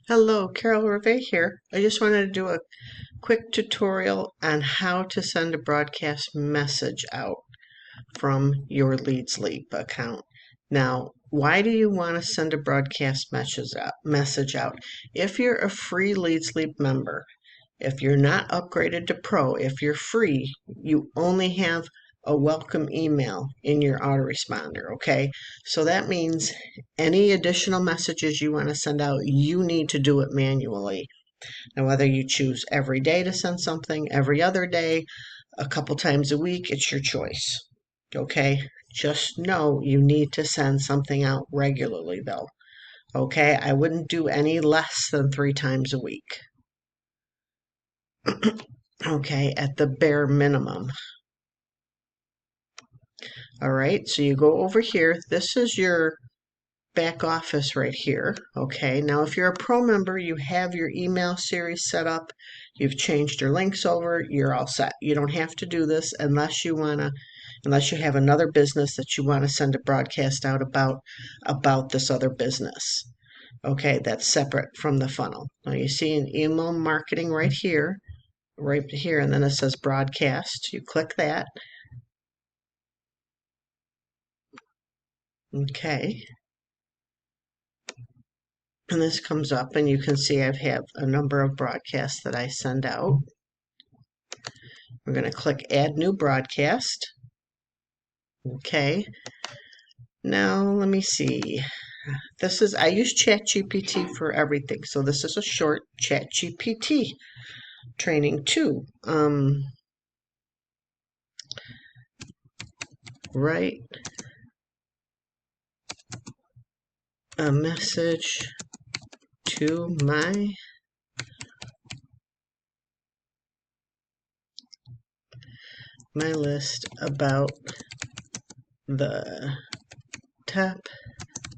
Hello, Carol Rivet here. I just wanted to do a quick tutorial on how to send a broadcast message out from your LeadsLeap account. Now, why do you want to send a broadcast message out? If you're a free LeadsLeap member, if you're not upgraded to Pro, if you're free, you only have a welcome email in your autoresponder, okay? So that means any additional messages you want to send out, you need to do it manually. Now, whether you choose every day to send something, every other day, a couple times a week, it's your choice, okay? Just know you need to send something out regularly, though, okay? I wouldn't do any less than 3 times a week. Okay, at the bare minimum. All right, so you go over here. This is your back office right here. Okay, now if you're a pro member, you have your email series set up. You've changed your links over. You're all set. You don't have to do this unless you have another business that you want to send a broadcast out about this other business. Okay, that's separate from the funnel. Now you see an email marketing right here, and then it says broadcast. You click that. Okay. And this comes up, and you can see I have a number of broadcasts that I send out. We're going to click Add New Broadcast. Okay. Now, let me see. I use ChatGPT for everything, so this is a short ChatGPT training too. Write a message to my list about the top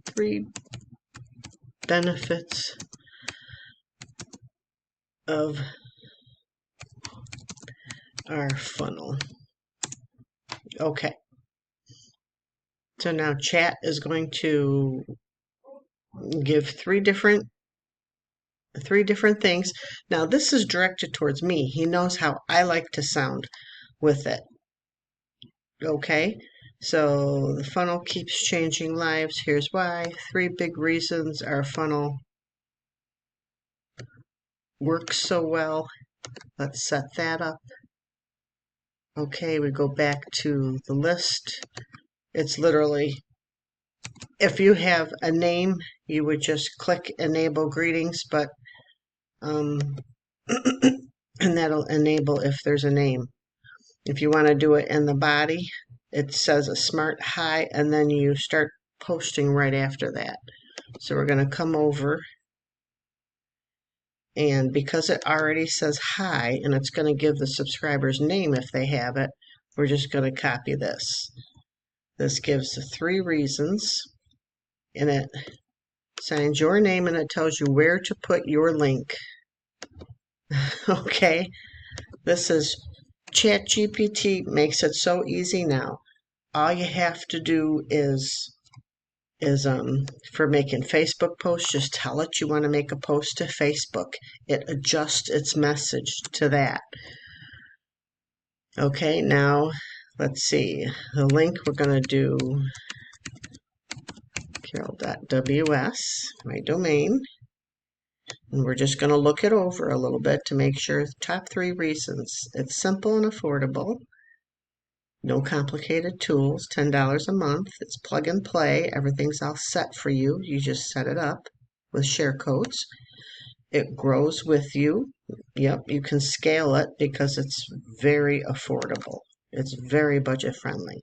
3 benefits of our funnel. Okay. So now chat is going to give three different things. Now this is directed towards me. He knows how I like to sound with it. Okay, so the funnel keeps changing lives. Here's why. 3 big reasons our funnel works so well. Let's set that up. Okay, we go back to the list. It's literally, if you have a name, you would just click enable greetings, but and that'll enable if there's a name. If you want to do it in the body, it says a smart hi, and then you start posting right after that. So we're going to come over, and because it already says hi, and it's going to give the subscriber's name if they have it, we're just going to copy this. This gives the 3 reasons, and it signs your name, and it tells you where to put your link. Okay, this is ChatGPT makes it so easy now. All you have to do is for making Facebook posts, just tell it you want to make a post to Facebook. It adjusts its message to that. Okay, now let's see. The link we're going to do carol.ws, my domain. And we're just going to look it over a little bit to make sure top 3 reasons. It's simple and affordable. No complicated tools, $10 a month. It's plug and play. Everything's all set for you. You just set it up with share codes. It grows with you. Yep, you can scale it because it's very affordable. It's very budget friendly.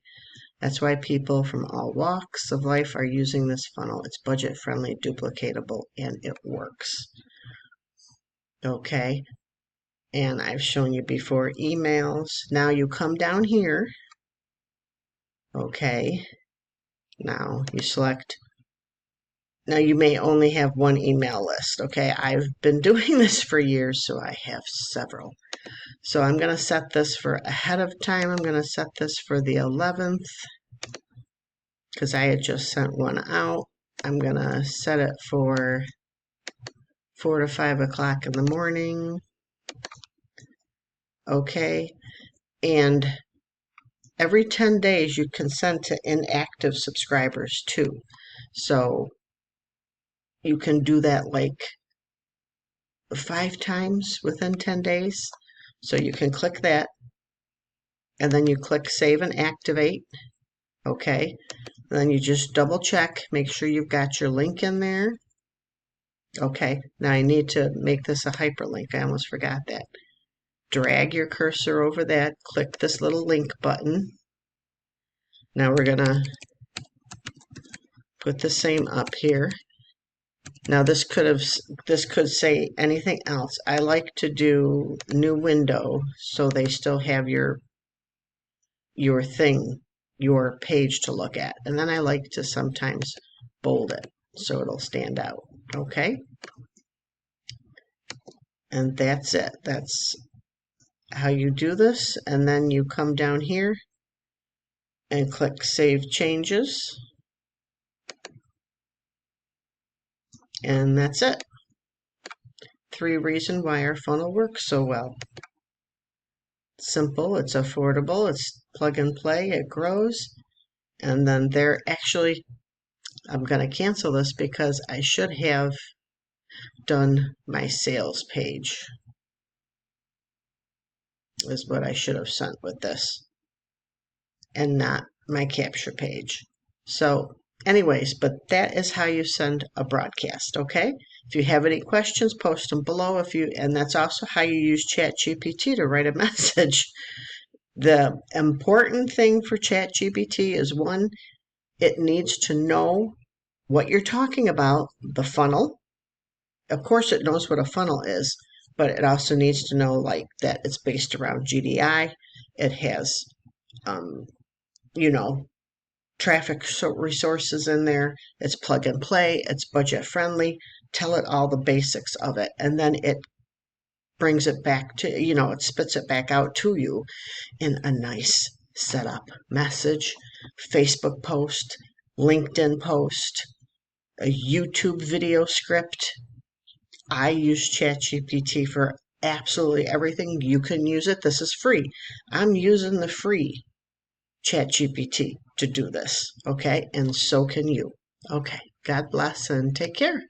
That's why people from all walks of life are using this funnel. It's budget friendly, duplicatable, and it works. Okay, and I've shown you before emails. Now you come down here. Okay, now you select. Now you may only have one email list. Okay, I've been doing this for years, so I have several. So I'm going to set this for ahead of time. I'm going to set this for the 11th because I had just sent one out. I'm going to set it for 4 to 5 o'clock in the morning. Okay, and every 10 days you can send to inactive subscribers too. So you can do that like 5 times within 10 days. So you can click that and then you click save and activate. Okay, then you just double check, make sure you've got your link in there. Okay, now I need to make this a hyperlink. I almost forgot that. Drag your cursor over that, click this little link button. Now we're gonna put the same up here. Now this could say anything else. I like to do new window so they still have your thing, your page to look at. And then I like to sometimes bold it so it'll stand out. Okay? And that's it. That's how you do this. And then you come down here and click Save Changes. And that's it. 3 reasons why our funnel works so well. Simple, it's affordable, it's plug and play, it grows. And then there actually, I'm going to cancel this because I should have done my sales page, is what I should have sent with this, and not my capture page. So anyways, but that is how you send a broadcast. Okay, if you have any questions, post them below. And that's also how you use ChatGPT to write a message. The important thing for ChatGPT is, one, it needs to know what you're talking about, the funnel. Of course, it knows what a funnel is, but it also needs to know like that it's based around GDI. It has, traffic resources in there. It's plug and play. It's budget friendly. Tell it all the basics of it, and then it brings it back to, it spits it back out to you in a nice setup message, Facebook post, LinkedIn post, a YouTube video script. I use ChatGPT for absolutely everything. You can use it. This is free. I'm using the free ChatGPT to do this, okay? And so can you. Okay, God bless and take care.